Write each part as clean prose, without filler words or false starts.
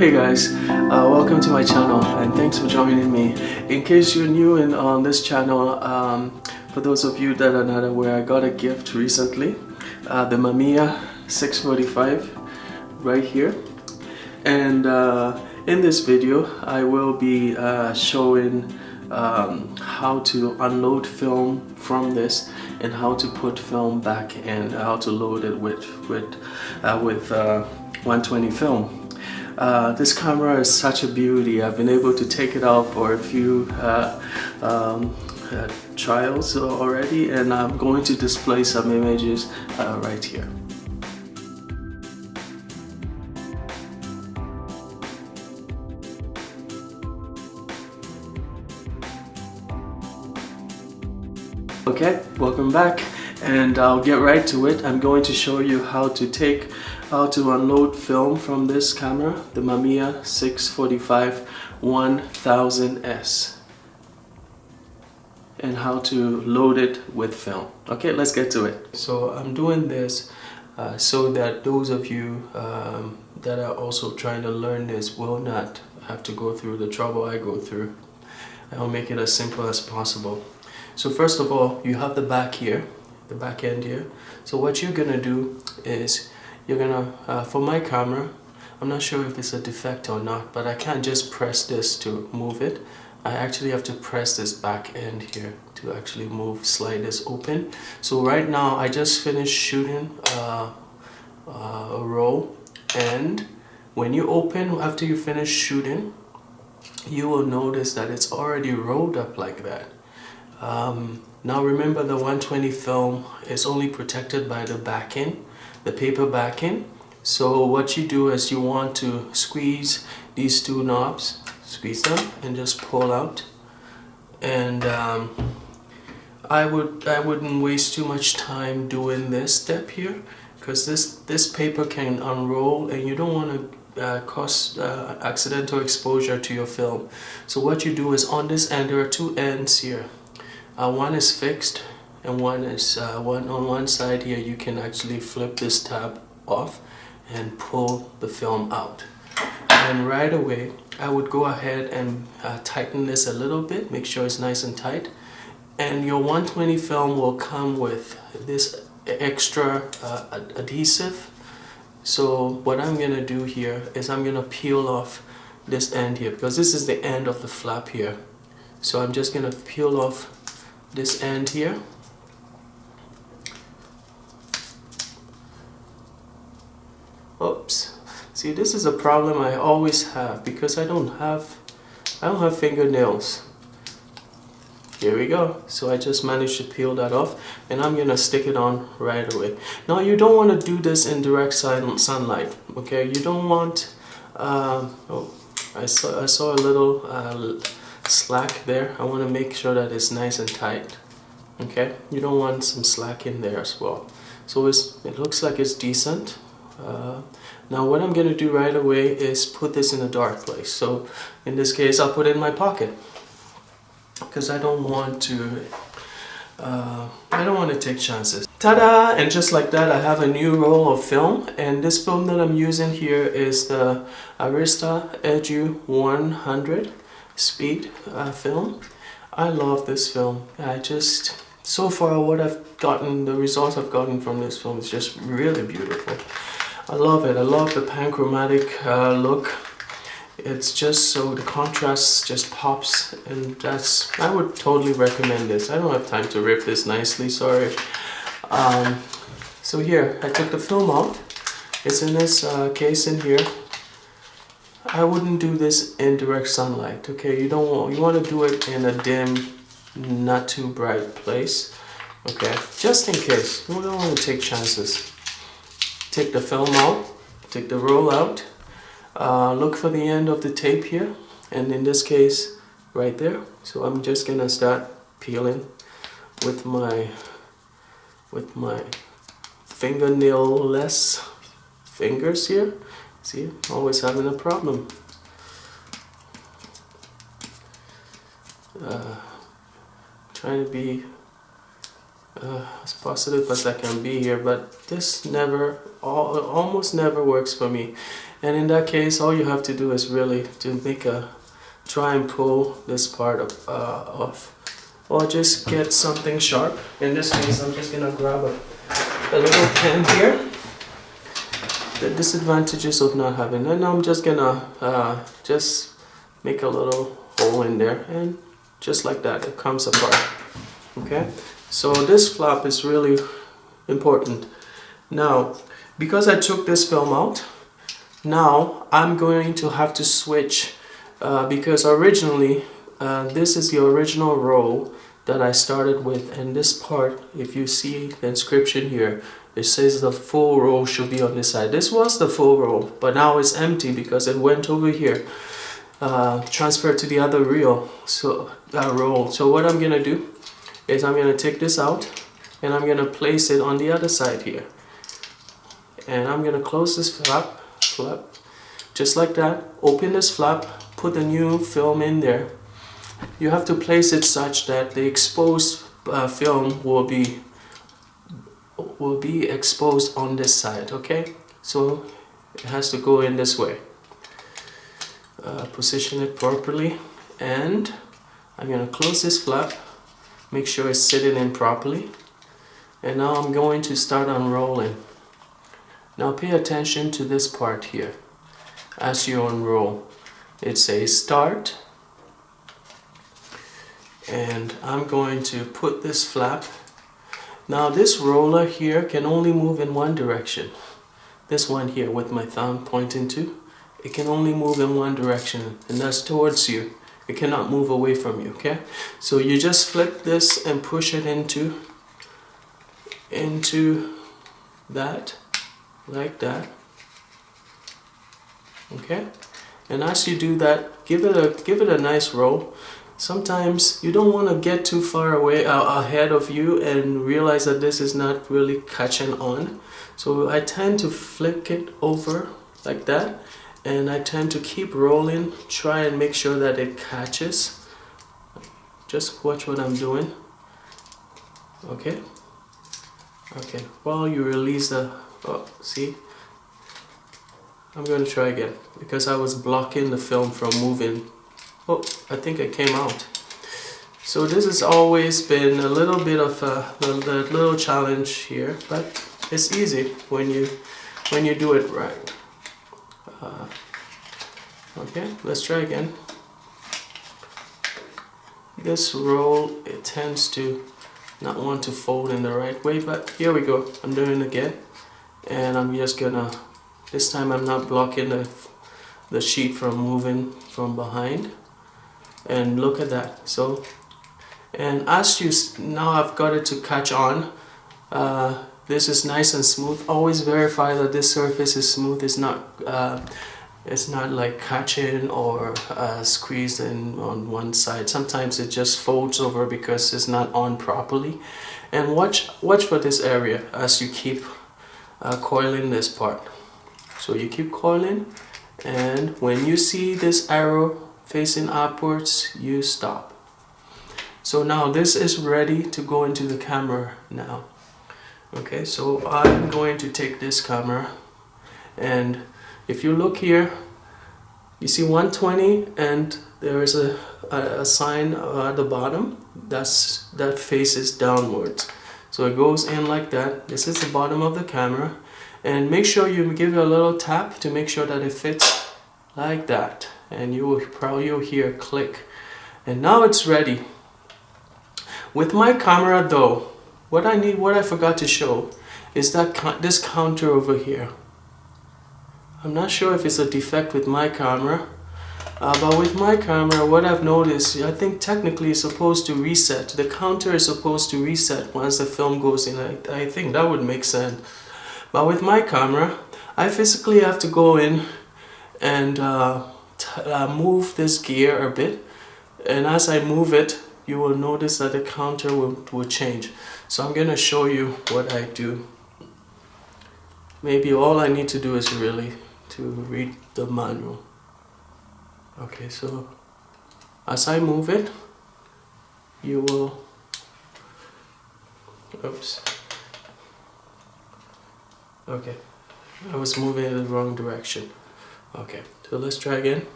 Hey guys, welcome to my channel and thanks for joining me. In case you're new on this channel, for those of you that are not aware, I got a gift recently, the Mamiya 645 right here. And in this video I will be showing how to unload film from this and how to put film back and how to load it with 120 film. This camera is such a beauty. I've been able to take it out for a few trials already, and I'm going to display some images right here. Okay, welcome back, and I'll get right to it. I'm going to show you how to unload film from this camera, the Mamiya 645 1000S, and how to load it with film. Okay, let's get to it. So I'm doing this so that those of you that are also trying to learn this will not have to go through the trouble I go through. I'll make it as simple as possible. So first of all, you have the back here, the back end here. So what you're gonna do is you're gonna, for my camera, I'm not sure if it's a defect or not, but I can't just press this to move it. I actually have to press this back end here to actually slide this open. So right now I just finished shooting a roll, and when you open after you finish shooting, you will notice that it's already rolled up like that. Now remember, the 120 film is only protected by the backing, the paper backing. So what you do is you want to squeeze these two knobs, squeeze them and just pull out. And I wouldn't waste too much time doing this step here, because this paper can unroll and you don't want to cause accidental exposure to your film. So what you do is, on this end there are two ends here. One is fixed and one is on one side here. You can actually flip this tab off and pull the film out. And right away I would go ahead and tighten this a little bit, make sure it's nice and tight. And your 120 film will come with this extra adhesive. So what I'm gonna do here is I'm gonna peel off this end here, because this is the end of the flap here. So I'm just gonna peel off this end here. Oops. See, this is a problem I always have because I don't have fingernails. Here we go. So I just managed to peel that off, and I'm gonna stick it on right away. Now you don't want to do this in direct sunlight. Okay, you don't want. Oh, I saw a little slack there. I want to make sure that it's nice and tight. Okay, you don't want some slack in there as well. So it looks like it's decent. Now what I'm gonna do right away is put this in a dark place. So in this case I'll put it in my pocket, because I don't want to take chances. Ta-da! And just like that, I have a new roll of film, and this film that I'm using here is the Arista Edu 100 speed film. I love this film. So far the results I've gotten from this film is just really beautiful. I love it. I love the panchromatic look. It's just so the contrast just pops, and I would totally recommend this. I don't have time to rip this nicely, sorry. So here, I took the film out. It's in this case in here. I wouldn't do this in direct sunlight, okay? You want to do it in a dim, not too bright place, okay? Just in case. You don't want to take chances. Take the film out, take the roll out, look for the end of the tape here, and in this case, right there. So I'm just gonna start peeling with my fingernail-less fingers here. See, I'm always having a problem. Trying to be as positive as I can be here, but this almost never works for me. And in that case, all you have to do is really to try and pull this part off, or just get something sharp. In this case, I'm just gonna grab a little pen here. The disadvantages of not having, and I'm just gonna just make a little hole in there, and just like that, it comes apart. Okay, so this flap is really important. Now, because I took this film out, now I'm going to have to switch because originally this is the original roll that I started with, and this part, if you see the inscription here, it says the full roll should be on this side. This was the full roll, but now it's empty because it went over here, transferred to the other roll. So what I'm gonna do is I'm gonna take this out and I'm gonna place it on the other side here, and I'm gonna close this flap just like that. Open this flap, put the new film in there. You have to place it such that the exposed film will be exposed on this side. Okay, so it has to go in this way. Position it properly, and I'm gonna close this flap, make sure it's sitting in properly, and now I'm going to start unrolling. Now pay attention to this part here. As you unroll, it says start, and I'm going to put this flap. Now this roller here can only move in one direction. This one here with my thumb pointing to, it can only move in one direction, and that's towards you. It cannot move away from you, okay? So you just flip this and push it into that, like that. Okay? And as you do that, give it a nice roll. Sometimes you don't want to get too far away ahead of you and realize that this is not really catching on. So I tend to flick it over like that, and I tend to keep rolling, try and make sure that it catches. Just watch what I'm doing. Okay? Okay, while you release the, oh, see? I'm going to try again because I was blocking the film from moving. Oh, I think it came out. So this has always been a little bit of a little challenge here, but it's easy when you do it right. Okay, let's try again. This roll, it tends to not want to fold in the right way, but here we go. I'm doing it again, and I'm just gonna, this time I'm not blocking the sheet from moving from behind. And look at that. So, and as you, now I've got it to catch on. This is nice and smooth. Always verify that this surface is smooth. It's not like catching or squeezed in on one side. Sometimes it just folds over because it's not on properly. And watch for this area as you keep coiling this part. So you keep coiling, and when you see this arrow facing upwards, you stop. So now this is ready to go into the camera now. Okay, so I'm going to take this camera, and if you look here, you see 120, and there is a sign at the bottom that faces downwards. So it goes in like that. This is the bottom of the camera, and make sure you give it a little tap to make sure that it fits like that, and you'll hear click, and now it's ready. With my camera though, what I forgot to show is that this counter over here. I'm not sure if it's a defect with my camera, but with my camera, what I've noticed, I think technically it's supposed to reset. The counter is supposed to reset once the film goes in. I think that would make sense. But with my camera, I physically have to go in and move this gear a bit, and as I move it, you will notice that the counter will change. So I'm gonna show you what I do. Maybe all I need to do is really to read the manual. Okay, so as I move it, you will, Oops. Okay, I was moving in the wrong direction. Okay, so let's try again.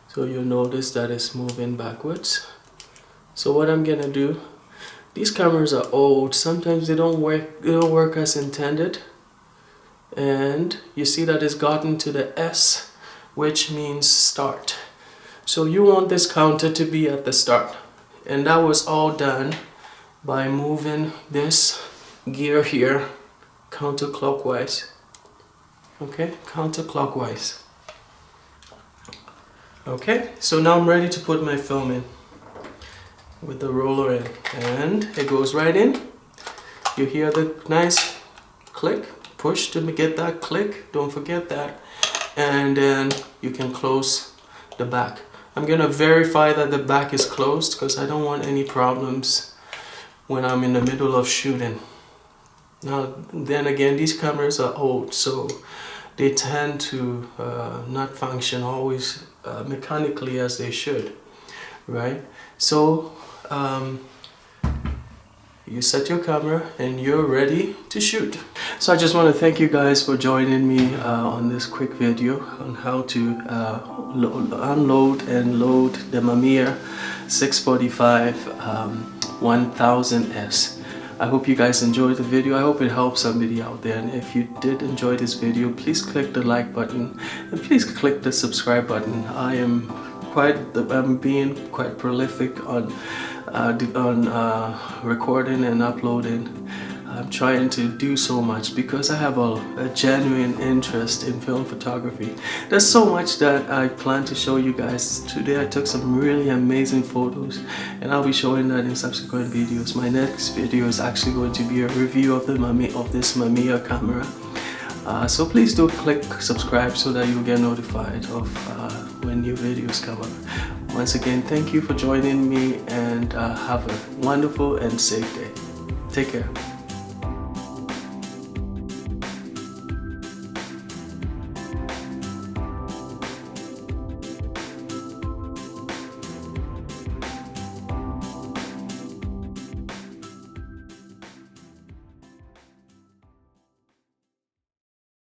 So you'll notice that it's moving backwards. So what I'm gonna do, these cameras are old, sometimes they don't work as intended. And you see that it's gotten to the S, which means start. So you want this counter to be at the start. And that was all done by moving this gear here counterclockwise. Okay, counterclockwise. Okay, so now I'm ready to put my film in with the roller in, and it goes right in. You hear the nice click, push to get that click, don't forget that, and then you can close the back. I'm gonna verify that the back is closed because I don't want any problems when I'm in the middle of shooting. Now then again, these cameras are old, so they tend to not function always mechanically as they should, right? So you set your camera and you're ready to shoot. So I just want to thank you guys for joining me on this quick video on how to unload and load the Mamiya 645 1000S. I hope you guys enjoyed the video. I hope it helped somebody out there, and if you did enjoy this video, please click the like button and please click the subscribe button. I'm being quite prolific on recording and uploading. I'm trying to do so much because I have a genuine interest in film photography. There's so much that I plan to show you guys. Today I took some really amazing photos and I'll be showing that in subsequent videos. My next video is actually going to be a review of this Mamiya camera. So please do click subscribe so that you'll get notified of when new videos come up. Once again, thank you for joining me, and have a wonderful and safe day. Take care.